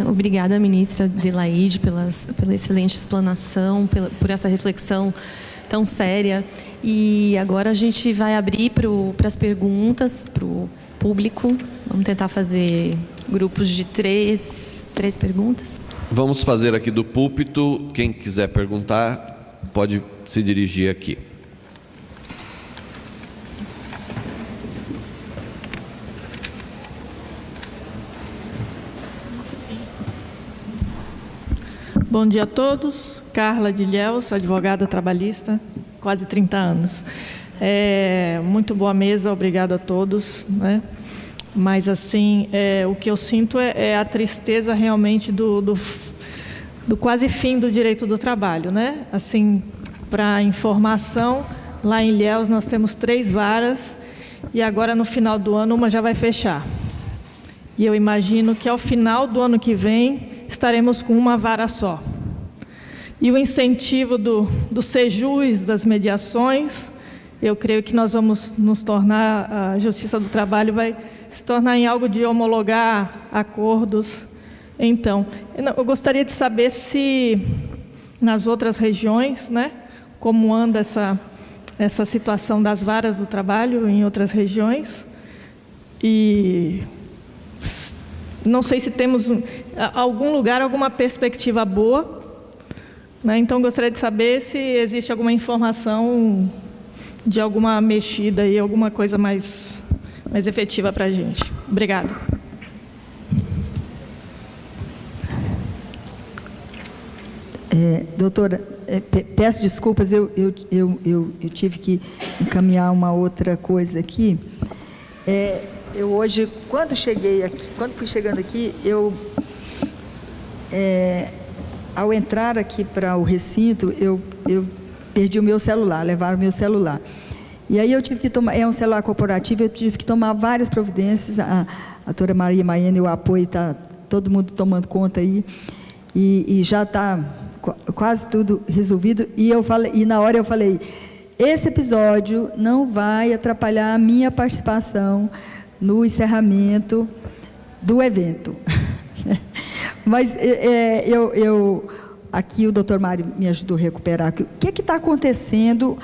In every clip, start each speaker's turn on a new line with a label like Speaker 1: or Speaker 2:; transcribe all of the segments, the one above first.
Speaker 1: Obrigada, ministra Adelaide, pela excelente explanação, por essa reflexão tão séria. E agora a gente vai abrir para as perguntas, para o público. Vamos tentar fazer grupos de três perguntas.
Speaker 2: Vamos fazer aqui do púlpito. Quem quiser perguntar, pode se dirigir aqui.
Speaker 3: Bom dia a todos. Carla de Ilhéus, advogada trabalhista, quase 30 anos. Muito boa mesa, obrigado a todos, né? Mas, assim, o que eu sinto é a tristeza realmente do quase fim do direito do trabalho, né? Assim, para informação, lá em Ilhéus nós temos 3 varas e agora, no final do ano, uma já vai fechar. E eu imagino que, ao final do ano que vem, estaremos com uma vara só. E o incentivo do Sejus, das mediações, eu creio que nós vamos nos tornar, a Justiça do Trabalho vai se tornar em algo de homologar acordos. Então, eu gostaria de saber se nas outras regiões, né, como anda essa situação das varas do trabalho em outras regiões, e não sei se temos algum lugar, alguma perspectiva boa, né? Então gostaria de saber se existe alguma informação de alguma mexida e alguma coisa mais efetiva para a gente. Obrigada.
Speaker 4: Doutora, peço desculpas, eu tive que encaminhar uma outra coisa aqui. Eu hoje, quando fui chegando aqui, ao entrar aqui para o recinto, eu perdi o meu celular, levaram o meu celular. E aí eu tive que tomar, é um celular corporativo, eu tive que tomar várias providências. A doutora Maria Maiana e o apoio, está todo mundo tomando conta aí, e já está quase tudo resolvido. E na hora eu falei, esse episódio não vai atrapalhar a minha participação no encerramento do evento. Mas aqui o doutor Mário me ajudou a recuperar. O que está acontecendo?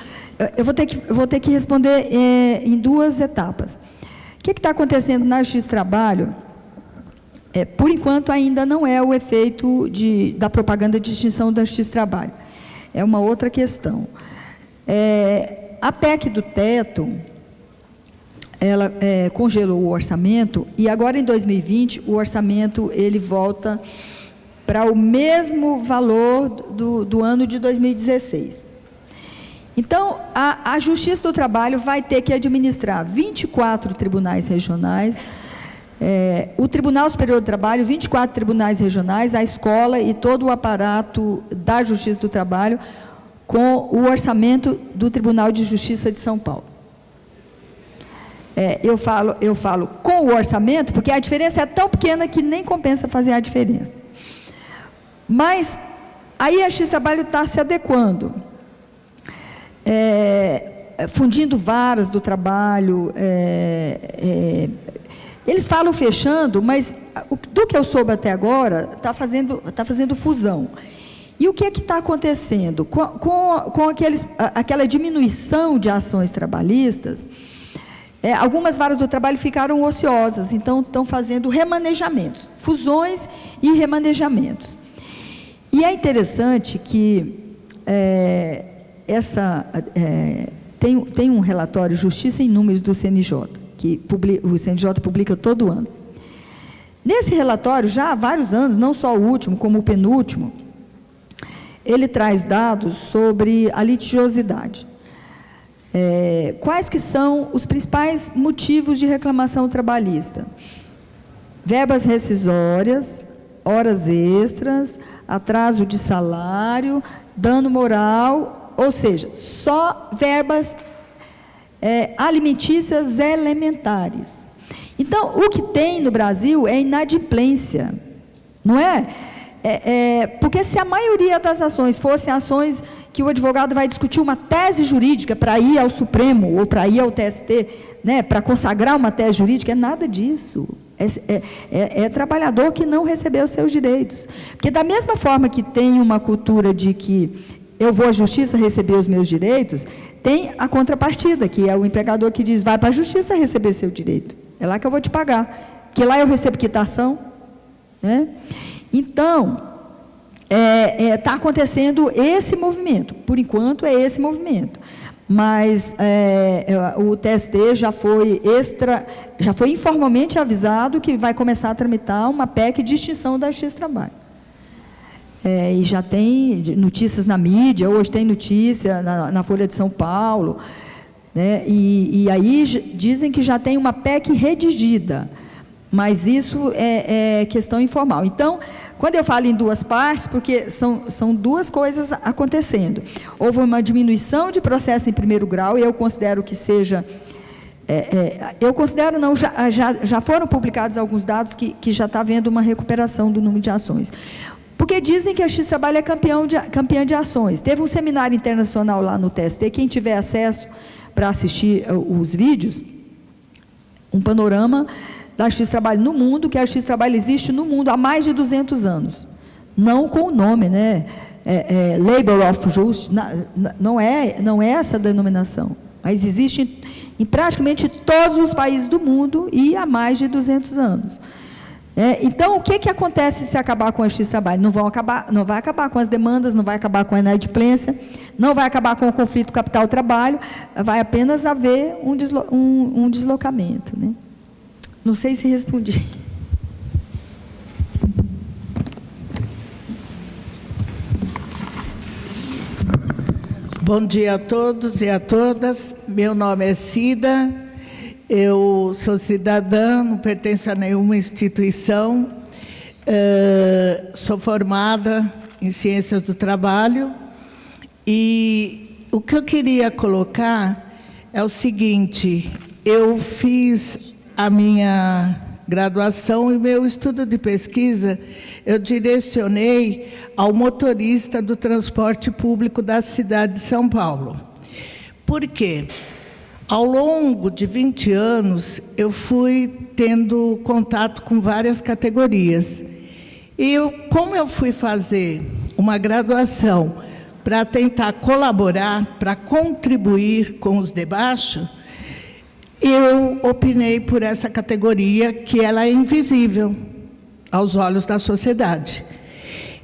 Speaker 4: Eu vou ter que responder em 2 etapas. O que está acontecendo na Justiça do Trabalho? Por enquanto, ainda não é o efeito da propaganda de extinção da Justiça do Trabalho. É uma outra questão. A PEC do teto, ela congelou o orçamento, e agora em 2020 o orçamento ele volta para o mesmo valor do ano de 2016. Então, a Justiça do Trabalho vai ter que administrar 24 tribunais regionais, o Tribunal Superior do Trabalho, 24 tribunais regionais, a escola e todo o aparato da Justiça do Trabalho, com o orçamento do Tribunal de Justiça de São Paulo. Eu falo com o orçamento, porque a diferença é tão pequena que nem compensa fazer a diferença. Mas aí a Justiça do Trabalho está se adequando, fundindo varas do trabalho. Eles falam fechando, mas do que eu soube até agora, está fazendo fusão. E o que é que está acontecendo? Com aquela diminuição de ações trabalhistas, algumas varas do trabalho ficaram ociosas, então estão fazendo remanejamentos, fusões e remanejamentos. E é interessante que tem um relatório Justiça em Números do CNJ, que o CNJ publica todo ano. Nesse relatório, já há vários anos, não só o último, como o penúltimo, ele traz dados sobre a litigiosidade. Quais que são os principais motivos de reclamação trabalhista? Verbas rescisórias, horas extras, atraso de salário, dano moral, ou seja, só verbas alimentícias elementares. Então, o que tem no Brasil é inadimplência, não é? Porque se a maioria das ações fossem ações que o advogado vai discutir uma tese jurídica para ir ao Supremo ou para ir ao TST, né, para consagrar uma tese jurídica, é nada disso. É trabalhador que não recebeu os seus direitos. Porque da mesma forma que tem uma cultura de que eu vou à justiça receber os meus direitos, tem a contrapartida, que é o empregador que diz, vai para a justiça receber seu direito. É lá que eu vou te pagar. Porque lá eu recebo quitação. Né? Então, está acontecendo esse movimento. Por enquanto, é esse movimento. Mas o TST já foi informalmente avisado que vai começar a tramitar uma PEC de extinção da Justiça do Trabalho. E já tem notícias na mídia, hoje tem notícia na Folha de São Paulo, né? E aí dizem que já tem uma PEC redigida, mas isso é questão informal. Então, quando eu falo em duas partes, porque são duas coisas acontecendo. Houve uma diminuição de processo em primeiro grau, e eu considero que seja... eu considero, não, já foram publicados alguns dados que já está havendo uma recuperação do número de ações. Porque dizem que a Justiça do Trabalho é campeã de ações. Teve um seminário internacional lá no TST, quem tiver acesso para assistir os vídeos, um panorama da Justiça do Trabalho no mundo, que a Justiça do Trabalho existe no mundo há mais de 200 anos. Não com o nome, né? Labor of Justice, não é essa a denominação, mas existe em praticamente todos os países do mundo e há mais de 200 anos. Então, o que acontece se acabar com a Justiça do Trabalho? Não vai acabar com as demandas, não vai acabar com a inadimplência, não vai acabar com o conflito capital-trabalho, vai apenas haver um deslocamento. Né? Não sei se respondi.
Speaker 5: Bom dia a todos e a todas. Meu nome é Cida. Eu sou cidadã, não pertenço a nenhuma instituição, sou formada em Ciências do Trabalho, e o que eu queria colocar é o seguinte: eu fiz a minha graduação e meu estudo de pesquisa eu direcionei ao motorista do transporte público da cidade de São Paulo. Por quê? Ao longo de 20 anos, eu fui tendo contato com várias categorias. E como eu fui fazer uma graduação para tentar colaborar, para contribuir com os de baixo, eu opinei por essa categoria, que ela é invisível aos olhos da sociedade.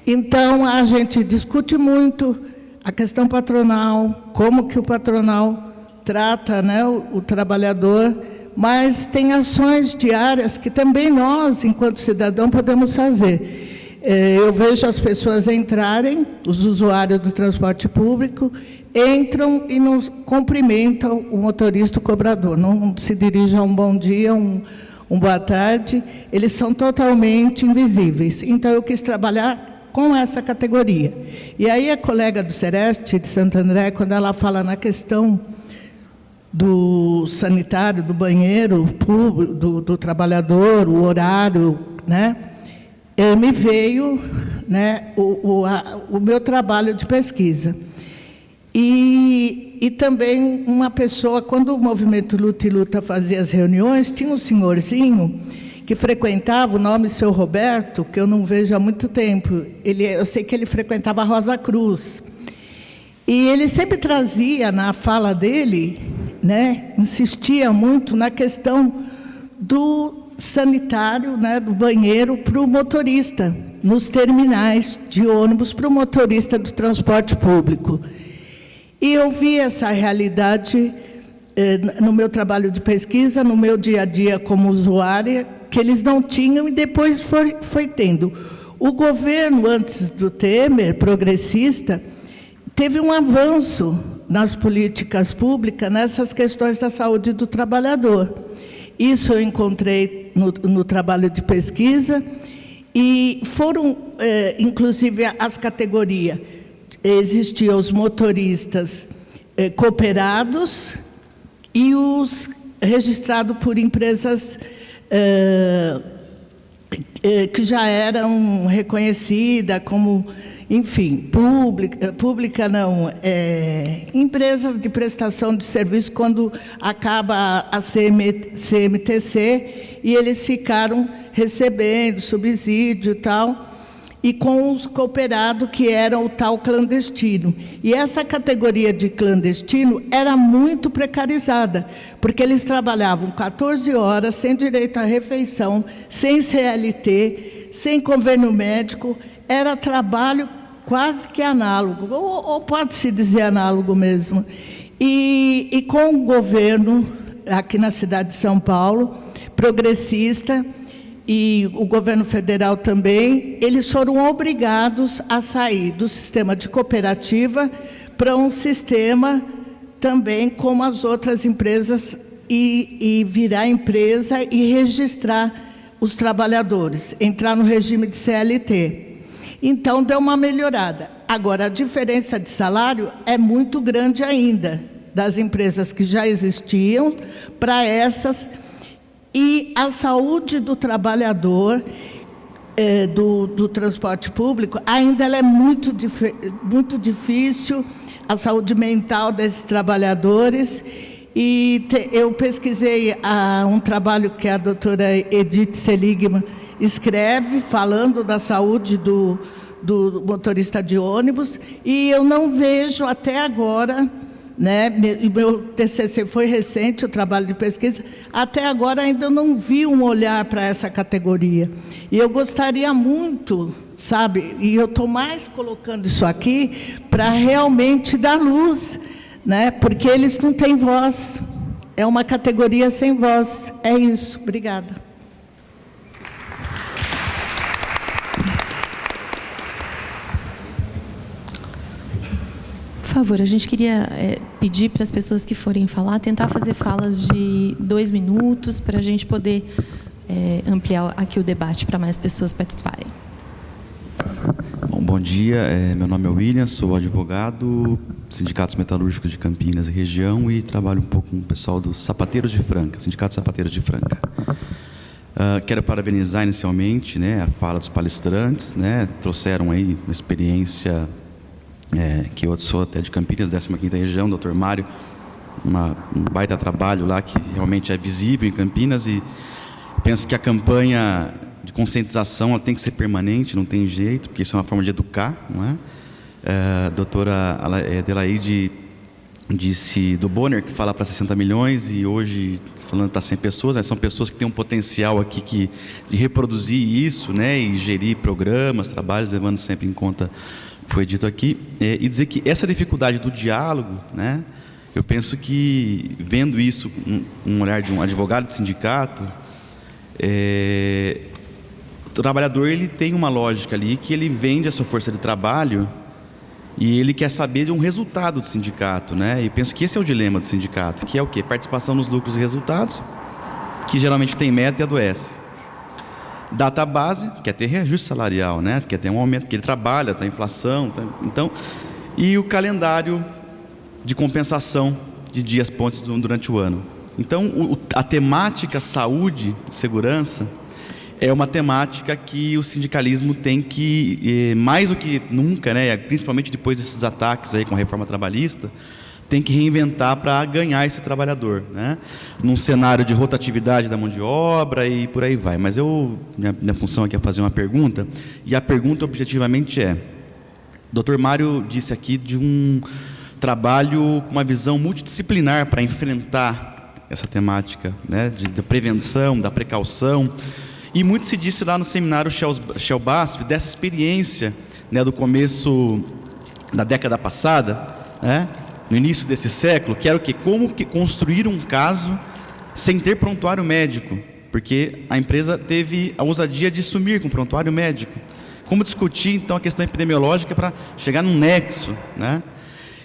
Speaker 5: Então, a gente discute muito a questão patronal, como que o patronal trata, né, o trabalhador, mas tem ações diárias que também nós, enquanto cidadão, podemos fazer. Eu vejo as pessoas entrarem, os usuários do transporte público, entram e não cumprimentam o motorista, o cobrador, não se dirigem a um bom dia, um boa tarde, eles são totalmente invisíveis. Então, eu quis trabalhar com essa categoria. E aí, a colega do Sereste, de Santo André, quando ela fala na questão do sanitário, do banheiro público, do trabalhador, o horário, né? Me veio, né, o meu trabalho de pesquisa. E também uma pessoa, quando o movimento Luta e Luta fazia as reuniões, tinha um senhorzinho que frequentava, o nome seu Roberto, que eu não vejo há muito tempo. Eu sei que ele frequentava a Rosa Cruz. E ele sempre trazia na fala dele, né, insistia muito na questão do sanitário, né, do banheiro para o motorista, nos terminais de ônibus, para o motorista do transporte público. E eu vi essa realidade no meu trabalho de pesquisa, no meu dia a dia como usuária, que eles não tinham, e depois foi tendo. O governo, antes do Temer, progressista, teve um avanço nas políticas públicas, nessas questões da saúde do trabalhador. Isso eu encontrei no trabalho de pesquisa, e foram, inclusive, as categorias. Existiam os motoristas cooperados e os registrados por empresas que já eram reconhecidas como, enfim, pública não, empresas de prestação de serviço, quando acaba a CMTC e eles ficaram recebendo subsídio e tal, e com os cooperados, que eram o tal clandestino. E essa categoria de clandestino era muito precarizada, porque eles trabalhavam 14 horas, sem direito à refeição, sem CLT, sem convênio médico, era trabalho quase que análogo, ou pode-se dizer análogo mesmo. E com o governo, aqui na cidade de São Paulo, progressista, e o governo federal também, eles foram obrigados a sair do sistema de cooperativa para um sistema também como as outras empresas, e virar empresa e registrar os trabalhadores, entrar no regime de CLT. Então, deu uma melhorada. Agora, a diferença de salário é muito grande ainda, das empresas que já existiam para essas. E a saúde do trabalhador do transporte público ainda ela é muito difícil, a saúde mental desses trabalhadores. E eu pesquisei um trabalho que a doutora Edith Seligman escreve, falando da saúde do motorista de ônibus, e eu não vejo até agora, né, o meu TCC foi recente, o trabalho de pesquisa, até agora ainda eu não vi um olhar para essa categoria. E eu gostaria muito, sabe, e eu estou mais colocando isso aqui para realmente dar luz, né, porque eles não têm voz, é uma categoria sem voz, é isso. Obrigada.
Speaker 1: Por favor, a gente queria pedir para as pessoas que forem falar, tentar fazer falas de 2 minutos, para a gente poder ampliar aqui o debate para mais pessoas participarem.
Speaker 6: Bom dia, meu nome é William, sou advogado, Sindicatos Metalúrgicos de Campinas e região, e trabalho um pouco com o pessoal dos Sapateiros de Franca, Sindicato Sapateiros de Franca. Quero parabenizar inicialmente, né, a fala dos palestrantes, né, trouxeram aí uma experiência que eu sou até de Campinas, 15ª região, Dr. Mário, um baita trabalho lá que realmente é visível em Campinas, e penso que a campanha de conscientização ela tem que ser permanente, não tem jeito, porque isso é uma forma de educar, não é? A doutora Adelaide disse do Bonner, que fala para 60 milhões, e hoje falando para 100 pessoas, né? São pessoas que têm um potencial aqui de reproduzir isso, né? E gerir programas, trabalhos, levando sempre em conta foi dito aqui, e dizer que essa dificuldade do diálogo, né, eu penso que, vendo isso, um olhar de um advogado de sindicato, o trabalhador ele tem uma lógica ali, que ele vende a sua força de trabalho e ele quer saber de um resultado do sindicato, né, e penso que esse é o dilema do sindicato, que é o quê? Participação nos lucros e resultados, que geralmente tem meta e adoece. Data base, quer ter reajuste salarial, né? Quer ter um aumento, porque ele trabalha, está inflação, então, e o calendário de compensação de dias pontos durante o ano. Então, a temática saúde e segurança é uma temática que o sindicalismo tem que, mais do que nunca, né? Principalmente depois desses ataques aí com a reforma trabalhista, tem que reinventar para ganhar esse trabalhador, né? Num cenário de rotatividade da mão de obra e por aí vai. Mas minha função aqui é fazer uma pergunta, e a pergunta objetivamente é: Dr. Mário disse aqui de um trabalho com uma visão multidisciplinar para enfrentar essa temática, né? De prevenção, da precaução, e muito se disse lá no seminário Shell BASF dessa experiência, né, do começo da década passada, né? No início desse século, que era o quê? Como que construir um caso sem ter prontuário médico, porque a empresa teve a ousadia de sumir com prontuário médico. Como discutir, então, a questão epidemiológica para chegar num nexo, né?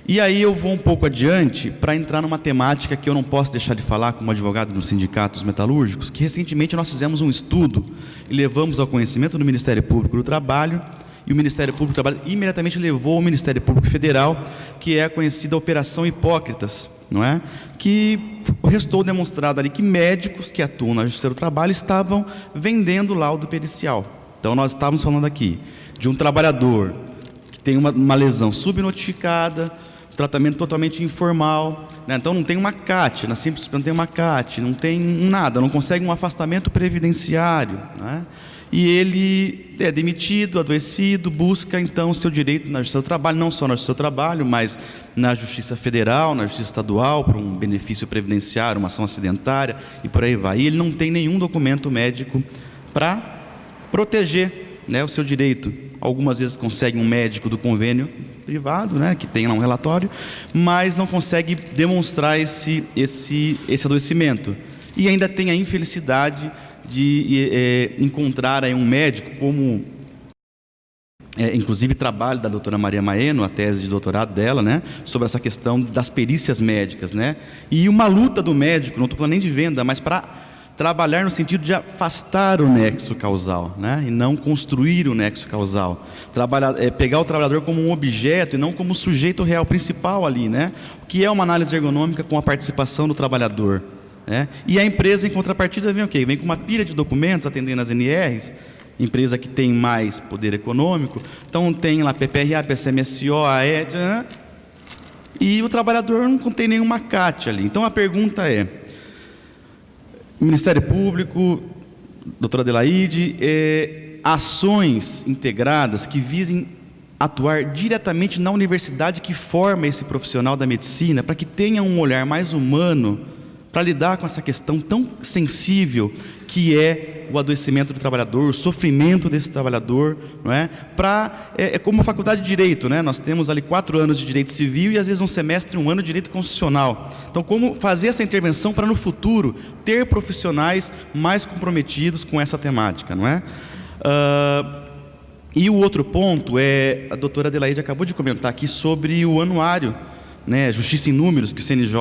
Speaker 6: E aí eu vou um pouco adiante para entrar numa temática que eu não posso deixar de falar como advogado dos sindicatos metalúrgicos, que recentemente nós fizemos um estudo e levamos ao conhecimento do Ministério Público do Trabalho, e o Ministério Público do Trabalho imediatamente levou ao Ministério Público Federal, que é a conhecida Operação Hipócritas, não é? Que restou demonstrado ali que médicos que atuam na Justiça do Trabalho estavam vendendo laudo pericial. Então, nós estávamos falando aqui de um trabalhador que tem uma lesão subnotificada, tratamento totalmente informal, né? Então não tem uma CAT, na Simples não tem uma CAT, não tem nada, não consegue um afastamento previdenciário, né? E ele é demitido, adoecido, busca então o seu direito na Justiça do Trabalho, não só na Justiça do Trabalho, mas na Justiça Federal, na Justiça Estadual, por um benefício previdenciário, uma ação acidentária e por aí vai. E ele não tem nenhum documento médico para proteger, né, o seu direito. Algumas vezes consegue um médico do convênio privado, né, que tem lá um relatório, mas não consegue demonstrar esse adoecimento. E ainda tem a infelicidade de encontrar aí um médico, como inclusive trabalho da doutora Maria Maeno, a tese de doutorado dela, né, sobre essa questão das perícias médicas, né, e uma luta do médico, não estou falando nem de venda, mas para trabalhar no sentido de afastar o nexo causal, né, e não construir o nexo causal, pegar o trabalhador como um objeto e não como sujeito real principal ali, né, o que é uma análise ergonômica com a participação do trabalhador. E a empresa, em contrapartida, vem o quê? Vem com uma pilha de documentos atendendo as NRs, empresa que tem mais poder econômico, então tem lá PPRA, PCMSO, AED, e o trabalhador não tem nenhuma CAT ali. Então a pergunta é, Ministério Público, doutora Adelaide, ações integradas que visem atuar diretamente na universidade que forma esse profissional da medicina, para que tenha um olhar mais humano para lidar com essa questão tão sensível que é o adoecimento do trabalhador, o sofrimento desse trabalhador, não é? Como a faculdade de Direito, né? Nós temos ali 4 anos de Direito Civil e às vezes um semestre, 1 ano de Direito Constitucional. Então, como fazer essa intervenção para no futuro ter profissionais mais comprometidos com essa temática, não é? E o outro ponto a doutora Adelaide acabou de comentar aqui sobre o anuário, né, Justiça em Números, que o CNJ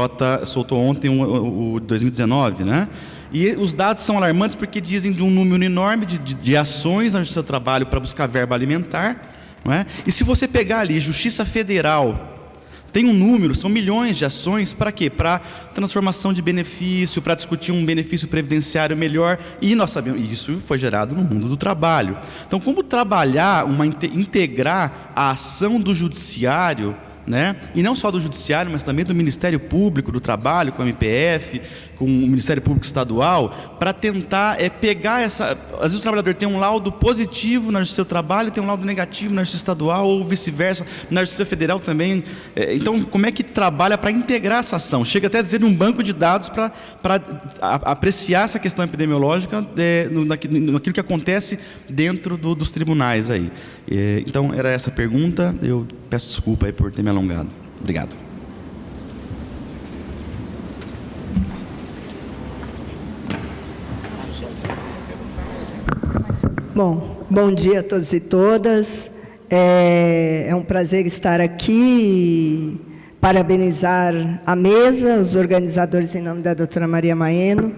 Speaker 6: soltou ontem, o 2019, né? E os dados são alarmantes porque dizem de um número enorme de ações na Justiça do Trabalho para buscar verba alimentar, não é? E se você pegar ali Justiça Federal, tem um número, são milhões de ações, para quê? Para transformação de benefício, para discutir um benefício previdenciário melhor, e nós sabemos, isso foi gerado no mundo do trabalho. Então, como trabalhar, integrar a ação do judiciário, né? E não só do Judiciário, mas também do Ministério Público do Trabalho, com a MPF, com o Ministério Público Estadual, para tentar pegar essa... Às vezes o trabalhador tem um laudo positivo na Justiça do Trabalho, tem um laudo negativo na Justiça Estadual, ou vice-versa, na Justiça Federal também. Então, como é que trabalha para integrar essa ação? Chega até a dizer um banco de dados para apreciar essa questão epidemiológica naquilo que acontece dentro dos tribunais aí. Então, era essa a pergunta. Eu peço desculpa aí por ter me alongado. Obrigado.
Speaker 7: Bom dia a todos e todas. É um prazer estar aqui e parabenizar a mesa, os organizadores em nome da doutora Maria Maeno.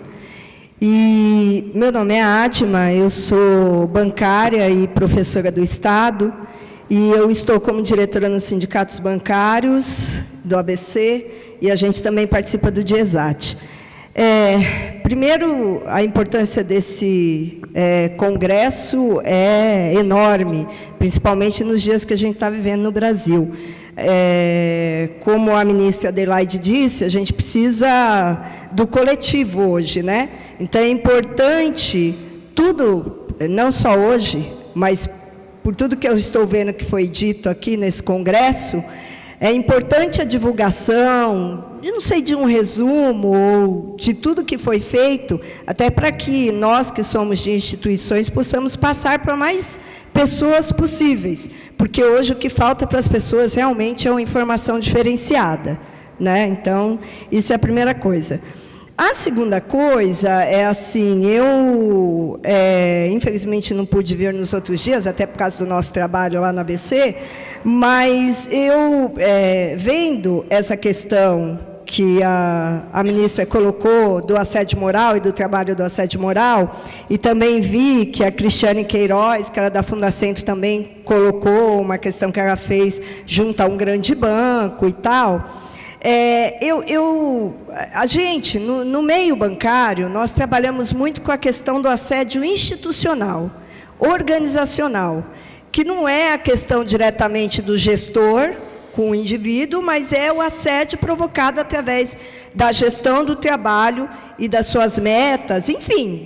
Speaker 7: E meu nome é Átima, eu sou bancária e professora do Estado, e eu estou como diretora nos sindicatos bancários do ABC, e a gente também participa do DIESAT. Primeiro, a importância desse congresso é enorme, principalmente nos dias que a gente está vivendo no Brasil. Como a ministra Adelaide disse, a gente precisa do coletivo hoje, né? Então, é importante tudo, não só hoje, mas por tudo que eu estou vendo que foi dito aqui nesse congresso, é importante a divulgação, não sei, de um resumo ou de tudo que foi feito, até para que nós que somos de instituições possamos passar para mais pessoas possíveis, porque hoje o que falta para as pessoas realmente é uma informação diferenciada, né? Então, isso é a primeira coisa. A segunda coisa é assim, eu infelizmente não pude vir nos outros dias, até por causa do nosso trabalho lá na ABC, mas eu vendo essa questão que a ministra colocou do assédio moral e do trabalho do assédio moral, e também vi que a Cristiane Queiroz, que era da Fundacentro, também colocou uma questão que ela fez junto a um grande banco e tal. A gente, no meio bancário, nós trabalhamos muito com a questão do assédio institucional, organizacional, que não é a questão diretamente do gestor, com o indivíduo, mas é o assédio provocado através da gestão do trabalho e das suas metas, enfim,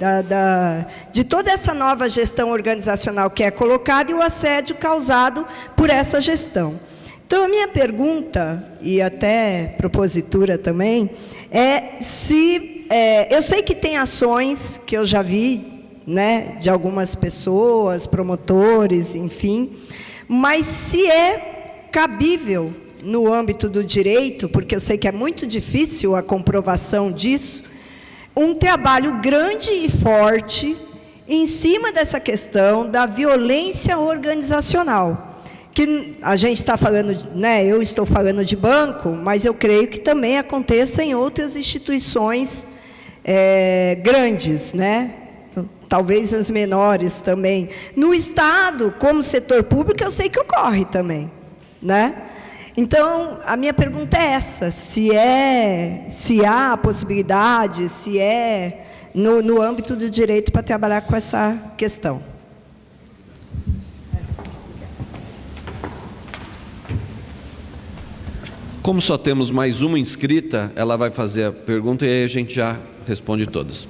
Speaker 7: de toda essa nova gestão organizacional que é colocada e o assédio causado por essa gestão. Então, a minha pergunta, e até propositura também, é se... eu sei que tem ações que eu já vi, né, de algumas pessoas, promotores, enfim, mas se é cabível no âmbito do direito, porque eu sei que é muito difícil a comprovação disso, um trabalho grande e forte em cima dessa questão da violência organizacional, que a gente está falando, né, eu estou falando de banco, mas eu creio que também aconteça em outras instituições grandes, né? Talvez as menores também. No Estado, como setor público, eu sei que ocorre também, né? Então, a minha pergunta é essa, se há a possibilidade, se é no âmbito do direito para trabalhar com essa questão.
Speaker 2: Como só temos mais uma inscrita, ela vai fazer a pergunta e aí a gente já responde todas.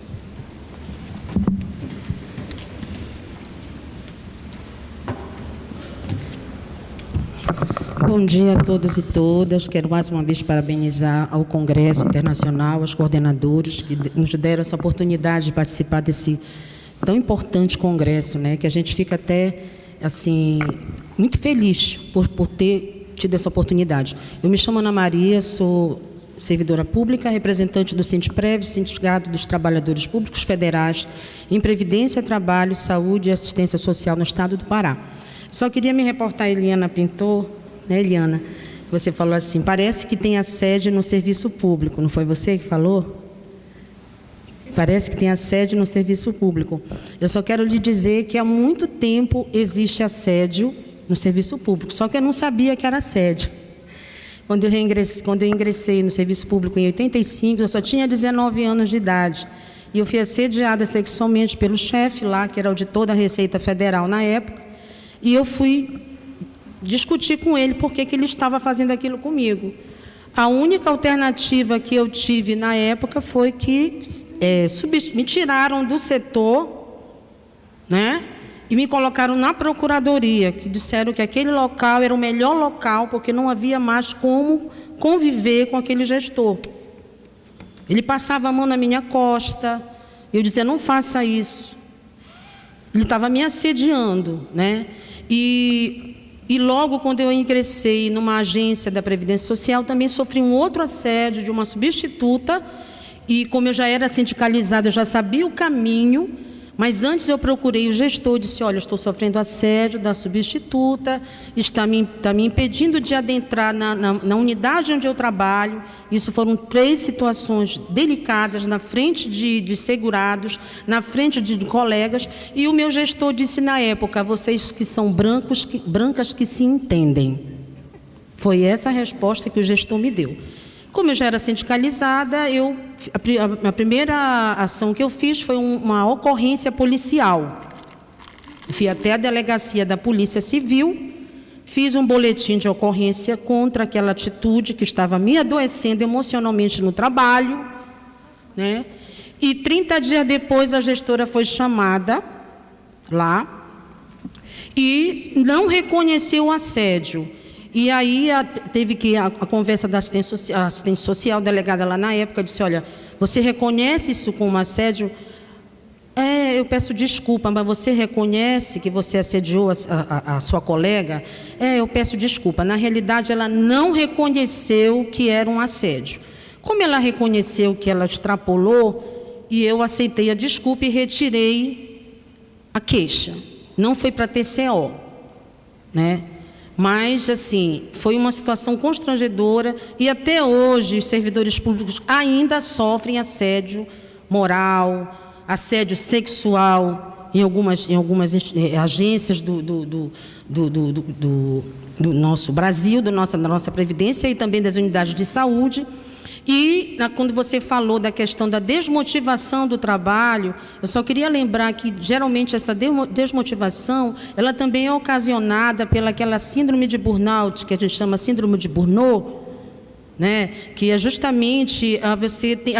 Speaker 8: Bom dia a todos e todas. Quero mais uma vez parabenizar ao Congresso Internacional, aos coordenadores que nos deram essa oportunidade de participar desse tão importante congresso, né? Que a gente fica até assim muito feliz por ter tido essa oportunidade. Eu me chamo Ana Maria, sou servidora pública, representante do Sindprev, Sindicato dos Trabalhadores Públicos Federais em Previdência, Trabalho, Saúde e Assistência Social no Estado do Pará. Só queria me reportar a Eliana Pintor, né, Eliana? Você falou assim, parece que tem assédio no serviço público, não foi você que falou? Parece que tem assédio no serviço público. Eu só quero lhe dizer que há muito tempo existe assédio no serviço público, só que eu não sabia que era assédio. Quando eu ingressei no serviço público em 85, eu só tinha 19 anos de idade. E eu fui assediada sexualmente pelo chefe lá, que era auditor da Receita Federal na época, e eu fui discutir com ele por que ele estava fazendo aquilo comigo. A única alternativa que eu tive na época foi que me tiraram do setor, né? E me colocaram na procuradoria, que disseram que aquele local era o melhor local, porque não havia mais como conviver com aquele gestor. Ele passava a mão na minha costa, eu dizia, não faça isso. Ele estava me assediando, né? E logo quando eu ingressei numa agência da Previdência Social, também sofri um outro assédio de uma substituta, e como eu já era sindicalizada, eu já sabia o caminho. Mas antes eu procurei o gestor, disse, olha, eu estou sofrendo assédio da substituta, está me impedindo de adentrar na unidade onde eu trabalho. Isso foram 3 situações delicadas na frente de segurados, na frente de colegas, e o meu gestor disse na época, vocês que são brancas que se entendem. Foi essa a resposta que o gestor me deu. Como eu já era sindicalizada, a primeira ação que eu fiz foi uma ocorrência policial. Fui até a delegacia da Polícia Civil, fiz um boletim de ocorrência contra aquela atitude que estava me adoecendo emocionalmente no trabalho, né? E 30 dias depois a gestora foi chamada lá e não reconheceu o assédio. E aí teve que a conversa da assistente social, delegada lá na época, disse, olha, você reconhece isso como assédio? Eu peço desculpa, mas você reconhece que você assediou a sua colega? Eu peço desculpa. Na realidade, ela não reconheceu que era um assédio. Como ela reconheceu que ela extrapolou, e eu aceitei a desculpa e retirei a queixa. Não foi para TCO, né? Mas, assim, foi uma situação constrangedora e até hoje os servidores públicos ainda sofrem assédio moral, assédio sexual em algumas agências do nosso Brasil, da nossa Previdência e também das unidades de saúde. E quando você falou da questão da desmotivação do trabalho, eu só queria lembrar que geralmente essa desmotivação, ela também é ocasionada pelaquela síndrome de burnout, que a gente chama síndrome de Burnout, né? Que é justamente você tem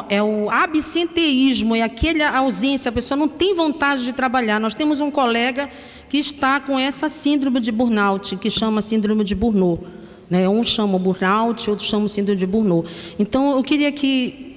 Speaker 8: é o absenteísmo, é aquela ausência, a pessoa não tem vontade de trabalhar. Nós temos um colega que está com essa síndrome de burnout, que chama síndrome de Burnout. Um chama burnout, outro chama síndrome de Burnout. Então, eu queria que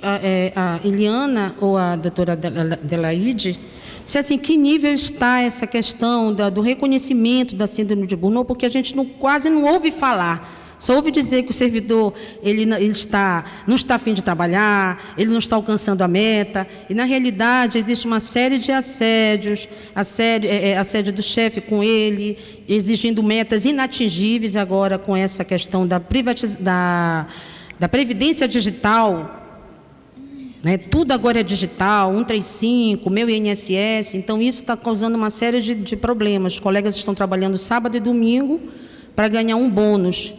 Speaker 8: a Eliana ou a doutora Adelaide dissessem que nível está essa questão do reconhecimento da síndrome de Burnout, porque a gente quase não ouve falar. Só ouve dizer que o servidor ele não está a fim de trabalhar, ele não está alcançando a meta, e na realidade existe uma série de assédios, assédio do chefe com ele, exigindo metas inatingíveis agora com essa questão da previdência digital, né? Tudo agora é digital, 135, meu INSS, então isso está causando uma série de problemas. Os colegas estão trabalhando sábado e domingo para ganhar um bônus.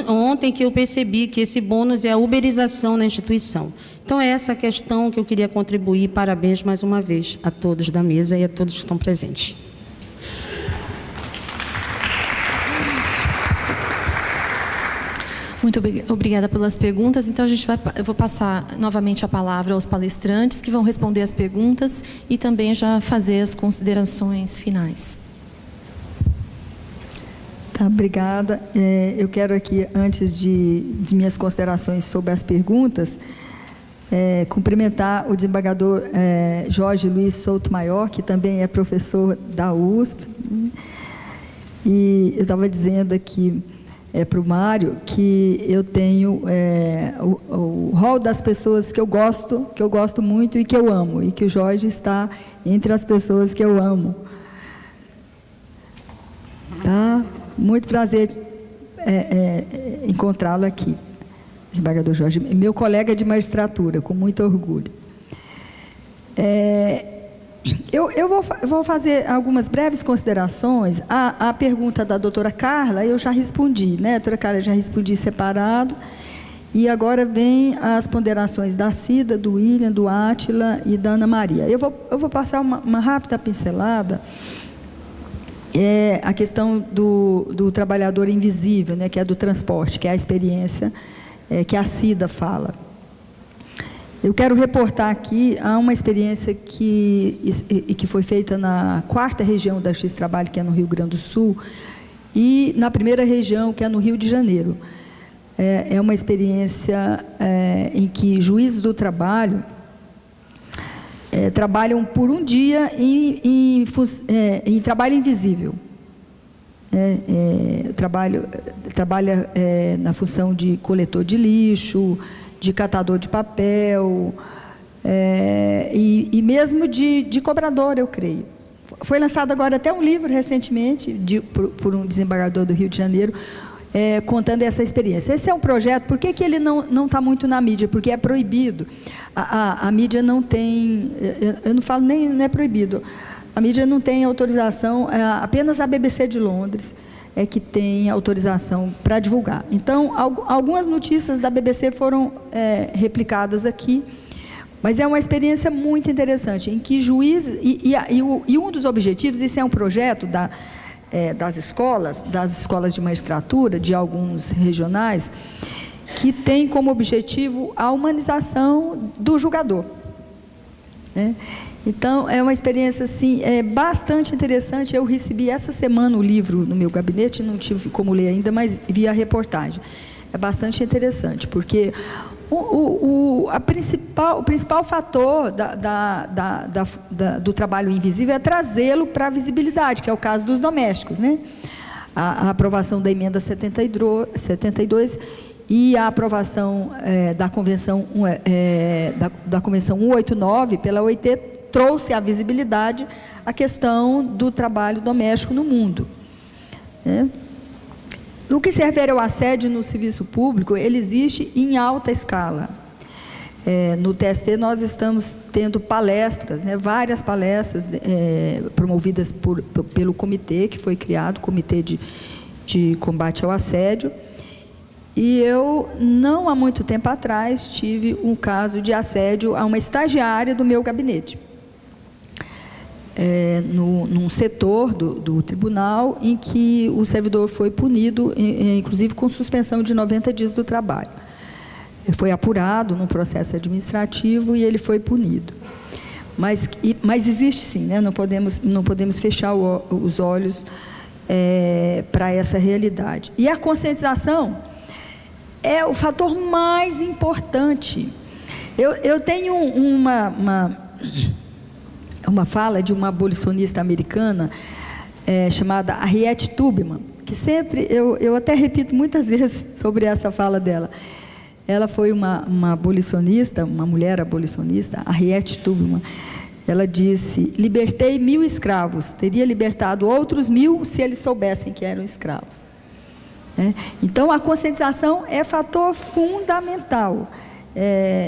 Speaker 8: Ontem que eu percebi que esse bônus é a uberização na instituição. Então, é essa questão que eu queria contribuir. Parabéns mais uma vez a todos da mesa e a todos que estão presentes.
Speaker 1: Muito obrigada pelas perguntas. Então, eu vou passar novamente a palavra aos palestrantes, que vão responder as perguntas e também já fazer as considerações finais.
Speaker 4: Tá, obrigada. Eu quero aqui, antes de minhas considerações sobre as perguntas, cumprimentar o desembargador Jorge Luiz Souto Maior, que também é professor da USP. E eu estava dizendo aqui para o Mário que eu tenho o rol das pessoas que eu gosto muito e que eu amo, e que o Jorge está entre as pessoas que eu amo. Tá? Muito prazer encontrá-lo aqui, desembargador Jorge, meu colega de magistratura, com muito orgulho. Eu vou fazer algumas breves considerações. A pergunta da doutora Carla, eu já respondi, né? Doutora Carla, eu já respondi separado. E agora vem as ponderações da Cida, do William, do Átila e da Ana Maria. Eu vou passar uma rápida pincelada. A questão do trabalhador invisível, né, que é do transporte, que é a experiência que a Cida fala. Eu quero reportar aqui uma experiência que foi feita na 4ª região da Justiça do Trabalho, que é no Rio Grande do Sul, e na 1ª região, que é no Rio de Janeiro. É uma experiência em que juízes do trabalho trabalham por um dia em trabalho invisível. Trabalha na função de coletor de lixo, de catador de papel, e mesmo de cobrador, eu creio. Foi lançado agora até um livro recentemente por um desembargador do Rio de Janeiro, contando essa experiência. Esse é um projeto, por que ele não está muito na mídia? Porque é proibido. A mídia não tem, eu não falo nem, não é proibido, a mídia não tem autorização, apenas a BBC de Londres é que tem autorização para divulgar. Então, algumas notícias da BBC foram replicadas aqui, mas é uma experiência muito interessante, em que juízes, e um dos objetivos, isso é um projeto das escolas de magistratura, de alguns regionais, que tem como objetivo a humanização do julgador, né? Então, é uma experiência assim, bastante interessante. Eu recebi essa semana o livro no meu gabinete, não tive como ler ainda, mas vi a reportagem. É bastante interessante, porque o principal fator do trabalho invisível é trazê-lo para a visibilidade, que é o caso dos domésticos, né? A aprovação da emenda 72 e a aprovação da Convenção 189 pela OIT trouxe à visibilidade a questão do trabalho doméstico no mundo, né? No que se refere ao assédio no serviço público, ele existe em alta escala. No TST nós estamos tendo palestras, né, várias palestras promovidas pelo comitê que foi criado, Comitê de Combate ao Assédio, E eu, não há muito tempo atrás, tive um caso de assédio a uma estagiária do meu gabinete, num setor do tribunal, em que o servidor foi punido, inclusive com suspensão de 90 dias do trabalho. Foi apurado no processo administrativo e ele foi punido. Mas existe sim, né? Não podemos fechar os olhos para essa realidade. E a conscientização é o fator mais importante. Eu tenho uma fala de uma abolicionista americana chamada Harriet Tubman, que sempre, eu até repito muitas vezes sobre essa fala dela. Ela foi uma abolicionista, uma mulher abolicionista, Harriet Tubman. Ela disse: libertei 1000 escravos, teria libertado outros 1000 se eles soubessem que eram escravos. Então, a conscientização é fator fundamental,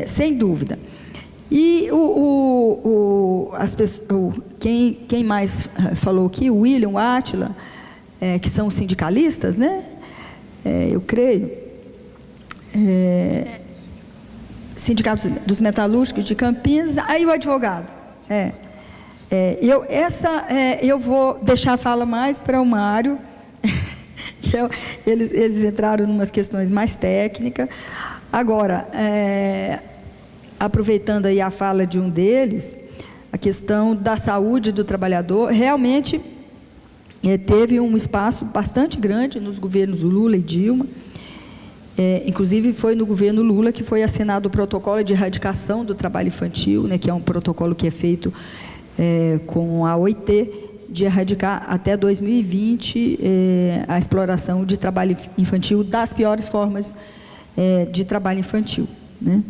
Speaker 4: sem dúvida. E quem mais falou aqui, o William, o Átila, que são sindicalistas, né? Eu creio. Sindicato dos Metalúrgicos de Campinas, aí o advogado. Eu vou deixar a fala mais para o Mário. Eles entraram em umas questões mais técnicas. Agora, aproveitando aí a fala de um deles, a questão da saúde do trabalhador, realmente teve um espaço bastante grande nos governos Lula e Dilma. Inclusive, foi no governo Lula que foi assinado o protocolo de erradicação do trabalho infantil, né, que é um protocolo que é feito com a OIT, de erradicar até 2020 a exploração de trabalho infantil, das piores formas de trabalho infantil, né?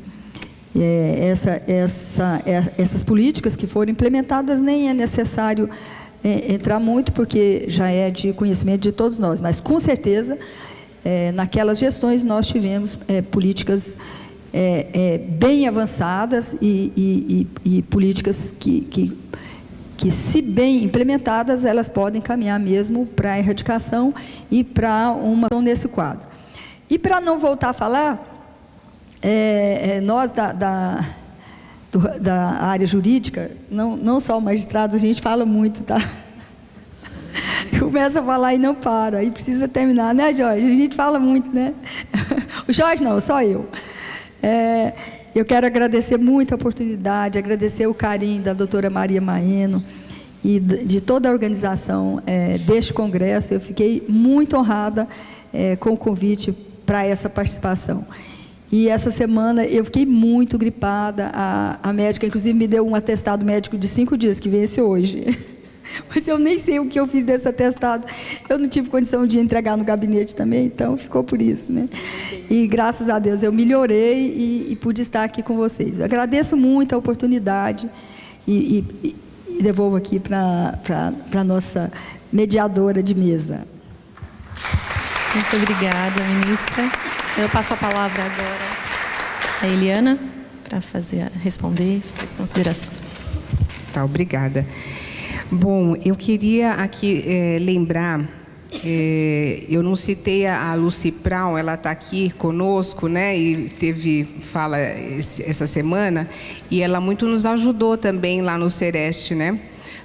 Speaker 4: Essas políticas que foram implementadas, nem é necessário entrar muito, porque já é de conhecimento de todos nós, mas com certeza naquelas gestões nós tivemos políticas bem avançadas e políticas que, se bem implementadas, elas podem caminhar mesmo para a erradicação e para uma ação nesse quadro. E para não voltar a falar, nós da área jurídica, não só magistrados, a gente fala muito, tá? Começa a falar e não para, e precisa terminar, né, Jorge? A gente fala muito, né? O Jorge não, só eu. Eu quero agradecer muito a oportunidade, agradecer o carinho da doutora Maria Maeno e de toda a organização deste congresso. Eu fiquei muito honrada com o convite para essa participação. E essa semana eu fiquei muito gripada, a médica inclusive me deu um atestado médico de 5 dias, que vence hoje. Mas eu nem sei o que eu fiz desse atestado. Eu não tive condição de entregar no gabinete também, então ficou por isso, né? E graças a Deus eu melhorei e pude estar aqui com vocês. Eu agradeço muito a oportunidade e devolvo aqui para a nossa mediadora de mesa.
Speaker 1: Muito obrigada, ministra. Eu passo a palavra agora à Eliana para responder, fazer as considerações.
Speaker 9: Tá, obrigada. Bom, eu queria aqui lembrar, eu não citei a Lucy Prau, ela está aqui conosco, né, e teve fala essa semana, e ela muito nos ajudou também lá no Sereste, né,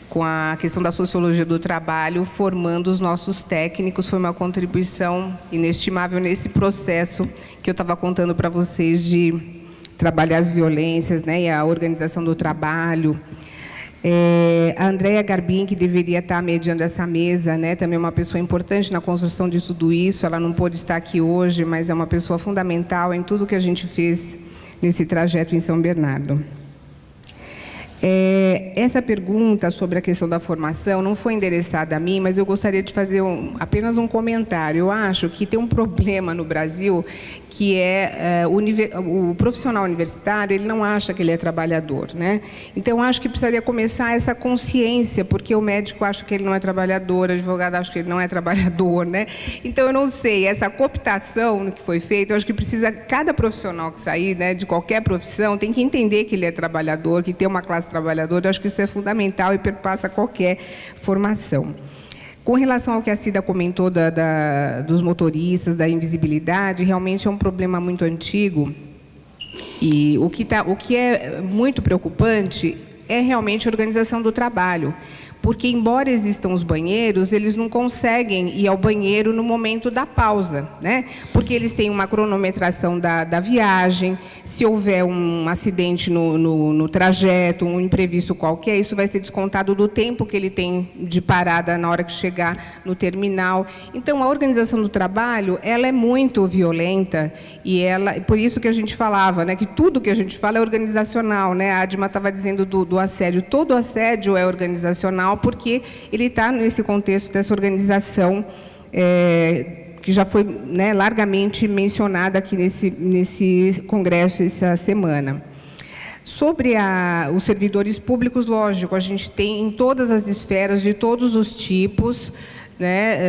Speaker 9: com a questão da sociologia do trabalho, formando os nossos técnicos. Foi uma contribuição inestimável nesse processo que eu estava contando para vocês de trabalhar as violências, né, e a organização do trabalho. A Andréa Garbim, que deveria estar mediando essa mesa, né, também é uma pessoa importante na construção de tudo isso. Ela não pôde estar aqui hoje, mas é uma pessoa fundamental em tudo que a gente fez nesse trajeto em São Bernardo. Essa pergunta sobre a questão da formação não foi endereçada a mim, mas eu gostaria de fazer apenas um comentário. Eu acho que tem um problema no Brasil, que o profissional universitário, ele não acha que ele é trabalhador, né? Então, eu acho que precisaria começar essa consciência, porque o médico acha que ele não é trabalhador, o advogado acha que ele não é trabalhador, né? Então, eu não sei, essa cooptação que foi feita, eu acho que precisa, cada profissional que sair, né, de qualquer profissão, tem que entender que ele é trabalhador, que tem uma classe trabalhadora. Eu acho que isso é fundamental e perpassa qualquer formação. Com relação ao que a Cida comentou dos motoristas, da invisibilidade, realmente é um problema muito antigo. E o que é muito preocupante é realmente a organização do trabalho. Porque, embora existam os banheiros, eles não conseguem ir ao banheiro no momento da pausa, né? Porque eles têm uma cronometração da viagem. Se houver um acidente no trajeto, um imprevisto qualquer, isso vai ser descontado do tempo que ele tem de parada na hora que chegar no terminal. Então, a organização do trabalho, ela é muito violenta, e por isso que a gente falava, né, que tudo que a gente fala é organizacional, né? A Adma estava dizendo do assédio. Todo assédio é organizacional, porque ele está nesse contexto dessa organização que já foi, né, largamente mencionada aqui nesse congresso essa semana. Sobre os servidores públicos, lógico, a gente tem em todas as esferas, de todos os tipos, né,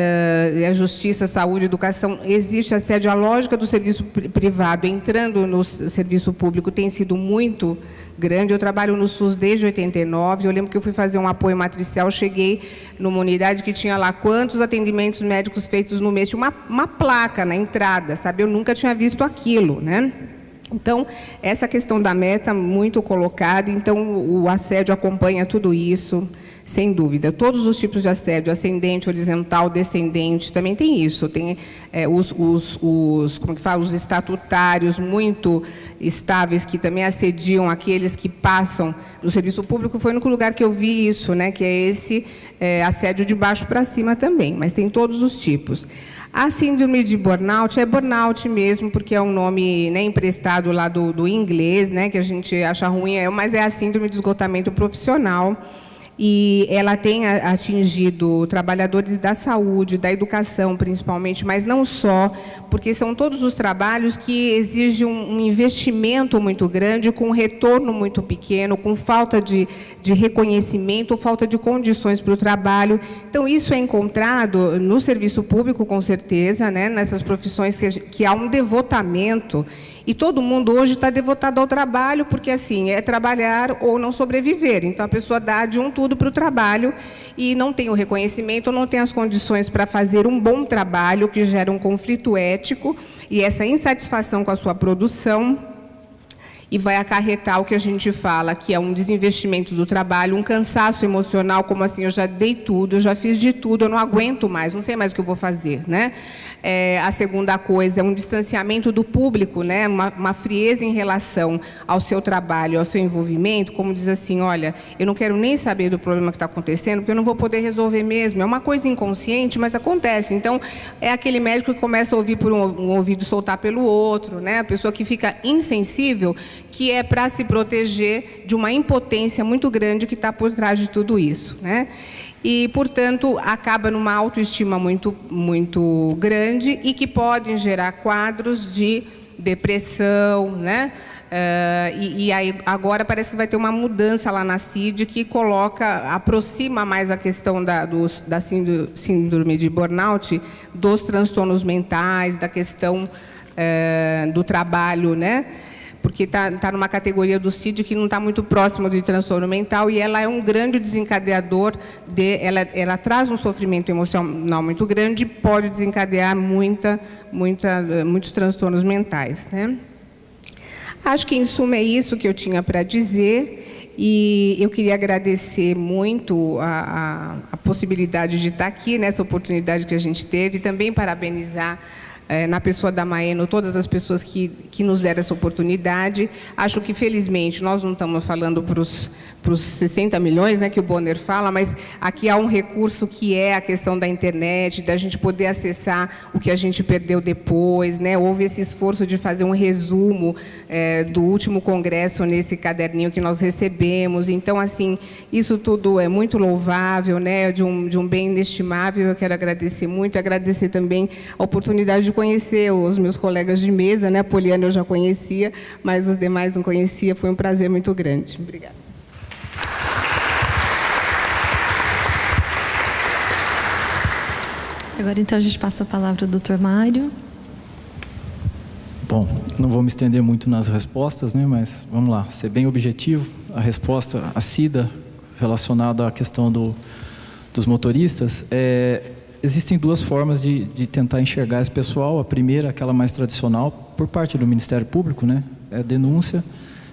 Speaker 9: a justiça, saúde, educação, existe assédio. A lógica do serviço privado entrando no serviço público tem sido muito grande. Eu trabalho no SUS desde 89, eu lembro que eu fui fazer um apoio matricial, cheguei numa unidade que tinha lá quantos atendimentos médicos feitos no mês, tinha uma placa na entrada, sabe? Eu nunca tinha visto aquilo, né? Então, essa questão da meta muito colocada, então o assédio acompanha tudo isso, sem dúvida. Todos os tipos de assédio, ascendente, horizontal, descendente, também tem isso. Tem como que fala, os estatutários muito estáveis, que também assediam aqueles que passam no serviço público. Foi o único lugar que eu vi isso, né, que é esse assédio de baixo para cima também, mas tem todos os tipos. A síndrome de burnout é burnout mesmo, porque é um nome, né, emprestado lá do inglês, né, que a gente acha ruim, mas é a síndrome de esgotamento profissional. E ela tem atingido trabalhadores da saúde, da educação, principalmente, mas não só, porque são todos os trabalhos que exigem um investimento muito grande, com um retorno muito pequeno, com falta de reconhecimento, falta de condições para o trabalho. Então, isso é encontrado no serviço público, com certeza, né, nessas profissões que há um devotamento. E todo mundo hoje está devotado ao trabalho, porque, assim, é trabalhar ou não sobreviver. Então, a pessoa dá de um tudo para o trabalho e não tem o reconhecimento, não tem as condições para fazer um bom trabalho, que gera um conflito ético e essa insatisfação com a sua produção. E vai acarretar o que a gente fala, que é um desinvestimento do trabalho, um cansaço emocional, como assim, eu já dei tudo, eu já fiz de tudo, eu não aguento mais, não sei mais o que eu vou fazer, né? A segunda coisa é um distanciamento do público, né? Uma frieza em relação ao seu trabalho, ao seu envolvimento, como diz assim, olha, eu não quero nem saber do problema que está acontecendo, porque eu não vou poder resolver mesmo. É uma coisa inconsciente, mas acontece. Então, é aquele médico que começa a ouvir por um ouvido, soltar pelo outro, né? A pessoa que fica insensível, que é para se proteger de uma impotência muito grande que está por trás de tudo isso, né? E, portanto, acaba numa autoestima muito, muito grande e que podem gerar quadros de depressão, né? E aí, agora parece que vai ter uma mudança lá na CID que aproxima mais a questão da síndrome de burnout dos transtornos mentais, da questão do trabalho, né? Porque está numa categoria do CID que não está muito próximo de transtorno mental, e ela é um grande desencadeador, ela traz um sofrimento emocional muito grande e pode desencadear muitos transtornos mentais, né? Acho que, em suma, é isso que eu tinha para dizer, e eu queria agradecer muito a possibilidade de estar aqui, nessa oportunidade que a gente teve, e também parabenizar na pessoa da Maeno, todas as pessoas que nos deram essa oportunidade. Acho que, felizmente, nós não estamos falando para os 60 milhões, né, que o Bonner fala, mas aqui há um recurso que é a questão da internet, da gente poder acessar o que a gente perdeu depois, né? Houve esse esforço de fazer um resumo do último congresso nesse caderninho que nós recebemos. Então, assim, isso tudo é muito louvável, né, de um bem inestimável. Eu quero agradecer muito, agradecer também a oportunidade de conhecer os meus colegas de mesa, né? A Poliana eu já conhecia, mas os demais não conhecia. Foi um prazer muito grande. Obrigada.
Speaker 1: Agora, então, a gente passa a palavra ao Dr. Mário.
Speaker 10: Bom, não vou me estender muito nas respostas, né? Mas vamos lá, ser bem objetivo. A resposta, a Cida, relacionada à questão do dos motoristas, existem duas formas de tentar enxergar esse pessoal. A primeira, aquela mais tradicional, por parte do Ministério Público, né? É denúncia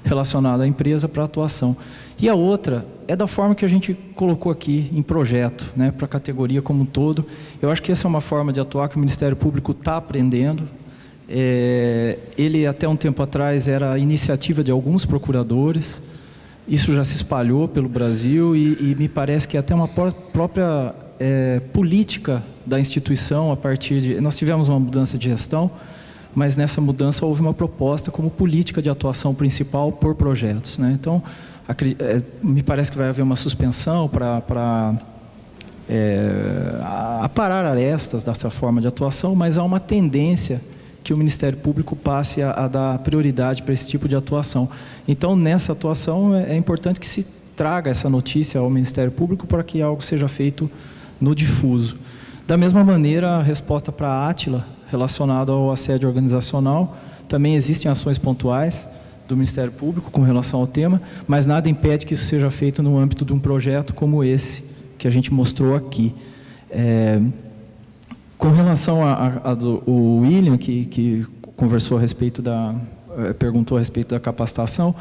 Speaker 10: relacionada à empresa para atuação. E a outra é da forma que a gente colocou aqui em projeto, né? Para a categoria como um todo. Eu acho que essa é uma forma de atuar que o Ministério Público está aprendendo. Ele, até um tempo atrás, era a iniciativa de alguns procuradores. Isso já se espalhou pelo Brasil e me parece que até uma própria política da instituição, a partir de... Nós tivemos uma mudança de gestão, mas nessa mudança houve uma proposta como política de atuação principal por projetos, né? Então, me parece que vai haver uma suspensão para aparar arestas dessa forma de atuação, mas há uma tendência que o Ministério Público passe a dar prioridade para esse tipo de atuação. Então, nessa atuação, é importante que se traga essa notícia ao Ministério Público para que algo seja feito no difuso. Da mesma maneira, a resposta para a Átila, relacionada ao assédio organizacional, também existem ações pontuais do Ministério Público com relação ao tema, mas nada impede que isso seja feito no âmbito de um projeto como esse, que a gente mostrou aqui. Com relação ao William, que conversou a respeito perguntou a respeito da capacitação,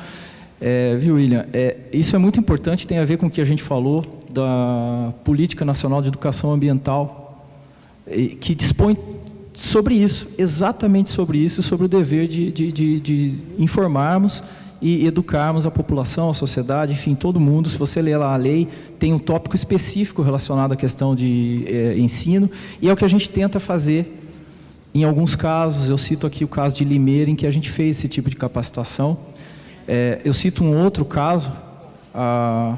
Speaker 10: viu, William, isso é muito importante, tem a ver com o que a gente falou da Política Nacional de Educação Ambiental, que dispõe sobre isso, exatamente sobre isso, sobre o dever de informarmos e educarmos a população, a sociedade, enfim, todo mundo. Se você ler lá a lei, tem um tópico específico relacionado à questão de ensino, e é o que a gente tenta fazer em alguns casos. Eu cito aqui o caso de Limeira, em que a gente fez esse tipo de capacitação. Eu cito um outro caso, a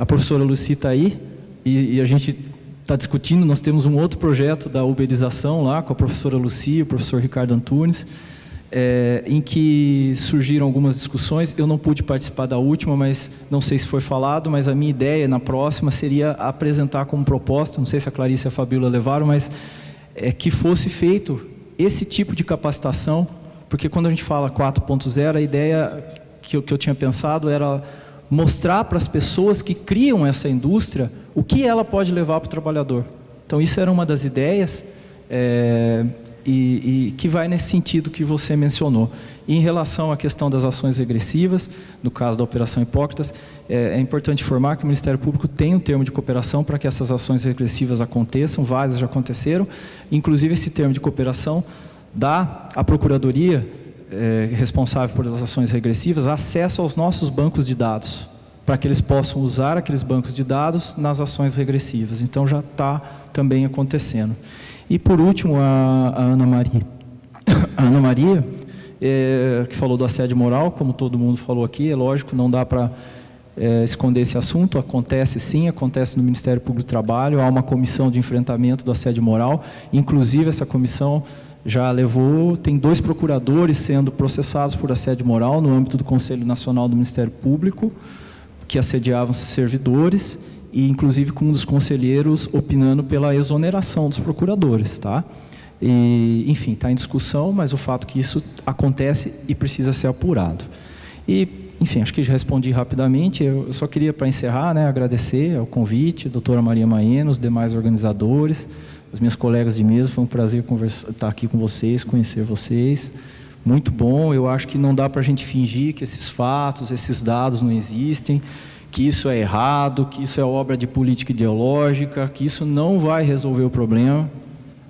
Speaker 10: professora Lucy está aí, e a gente está discutindo, nós temos um outro projeto da uberização lá, com a professora Lucy e o professor Ricardo Antunes, em que surgiram algumas discussões. Eu não pude participar da última, mas não sei se foi falado, mas a minha ideia na próxima seria apresentar como proposta, não sei se a Clarice e a Fabíola levaram, mas que fosse feito esse tipo de capacitação, porque quando a gente fala 4.0, a ideia que eu tinha pensado era mostrar para as pessoas que criam essa indústria o que ela pode levar para o trabalhador. Então, isso era uma das ideias, e que vai nesse sentido que você mencionou. E em relação à questão das ações regressivas, no caso da Operação Hipócritas, é importante informar que o Ministério Público tem um termo de cooperação para que essas ações regressivas aconteçam, várias já aconteceram. Inclusive, esse termo de cooperação dá à Procuradoria responsável por as ações regressivas acesso aos nossos bancos de dados, para que eles possam usar aqueles bancos de dados nas ações regressivas. Então, já está também acontecendo. E, por último, a Ana Maria. A Ana Maria, que falou do assédio moral, como todo mundo falou aqui, é lógico, não dá para esconder esse assunto. Acontece sim, acontece no Ministério Público do Trabalho. Há uma comissão de enfrentamento do assédio moral. Inclusive, essa comissão já tem 2 procuradores sendo processados por assédio moral no âmbito do Conselho Nacional do Ministério Público, que assediavam servidores, e inclusive com um dos conselheiros opinando pela exoneração dos procuradores, tá? E, enfim, está em discussão, mas o fato que isso acontece e precisa ser apurado. E, enfim, acho que já respondi rapidamente. Eu só queria, para encerrar, né, agradecer ao convite, a doutora Maria Maena, os demais organizadores, os meus colegas de mesa. Foi um prazer estar aqui com vocês, conhecer vocês. Muito bom. Eu acho que não dá para a gente fingir que esses fatos, esses dados não existem, que isso é errado, que isso é obra de política ideológica, que isso não vai resolver o problema.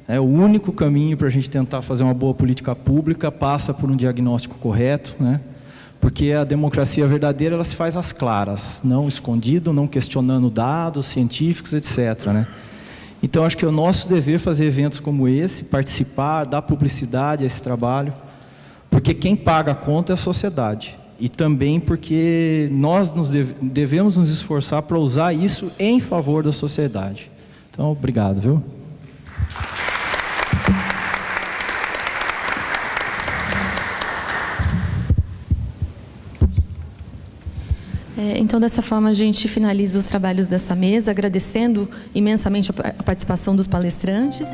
Speaker 10: O único caminho para a gente tentar fazer uma boa política pública passa por um diagnóstico correto, né? Porque a democracia verdadeira, ela se faz às claras, não escondido, não questionando dados científicos, etc., né? Então, acho que é o nosso dever fazer eventos como esse, participar, dar publicidade a esse trabalho, porque quem paga a conta é a sociedade. E também porque nós devemos nos esforçar para usar isso em favor da sociedade. Então, obrigado, viu?
Speaker 1: Então, dessa forma, a gente finaliza os trabalhos dessa mesa, agradecendo imensamente a participação dos palestrantes.